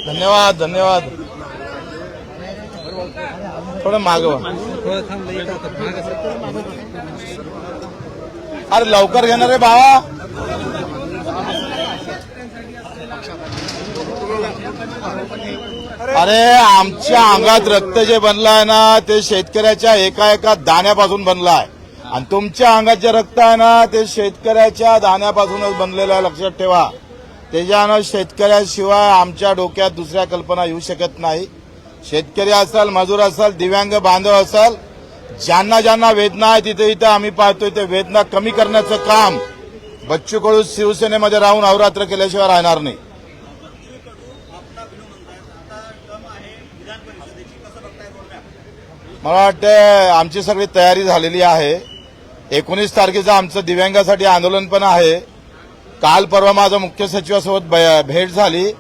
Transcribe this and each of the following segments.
धन्यवाद धन्यवाद. थोडं मागवा. अरे लवकर घेणार रे बाबा. अरे आमच्या अंगात रक्त जे बनलं आहे ना ते शेतकऱ्याच्या एका एका दाण्यापासून बनलं आहे आणि तुमच्या अंगात जे रक्त आहे ना ते शेतकऱ्याच्या दाण्यापासूनच बनलेलं आहे. लक्षात ठेवा. त्याच्यानं शेतकऱ्याशिवाय आमच्या डोक्यात दुसऱ्या कल्पना येऊ शकत नाही. शेतकरी असाल, मजूर असाल, दिव्यांग बांधव असाल, ज्यांना ज्यांना वेदना आहे तिथे इथे आम्ही पाहतोय ते वेदना कमी करण्याचं काम बच्चू कडू शिवसेनेमध्ये राहून अहोरात्र केल्याशिवाय राहणार नाही. मला वाटतं आमची सगळी तयारी झालेली आहे. 19 तारखेचं आमचं दिव्यांगासाठी आंदोलन पण आहे. काल परवा माझं मुख्य सचिवासोबत भेट झाली.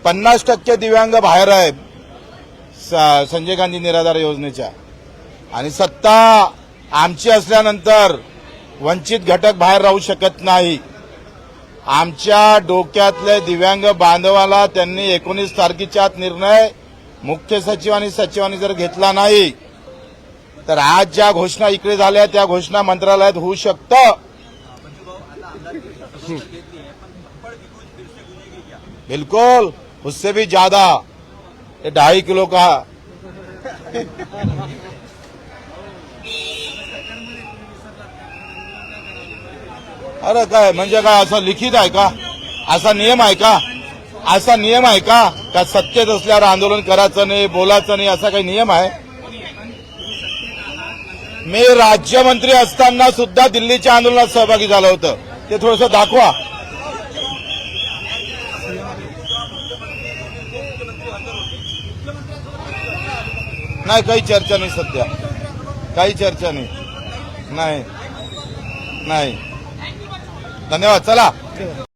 50% दिव्यांग बाहेर आहे संजय गांधी निराधार योजनेच्या आणि सत्ता आमची असल्यानंतर वंचित घटक बाहेर राहू शकत नाही. आमच्या डोक्यातले दिव्यांग बांधवाला त्यांनी 19 तारखेच्या आत निर्णय मुख्य सचिव आणि सचिवांनी जर घेतला नाही तर आज ज्या घोषणा इकडे झाल्या त्या घोषणा मंत्रालयात होऊ शकतं. बिल्कुल, उससे भी ज्यादा. 2.5 किलो का. अरे काय म्हणजे काय असं लिखित आहे का? असा नियम आहे का? असा नियम आहे का सत्तेत असल्यावर आंदोलन करायचं नाही, बोलायचं नाही, असा काही नियम आहे? मी राज्यमंत्री असताना सुद्धा दिल्लीच्या आंदोलनात सहभागी झालं होतं. ते थोडंसं दाखवा. नाही, काही चर्चा नाही सध्या. काही चर्चा नाही. नाही. धन्यवाद. चला.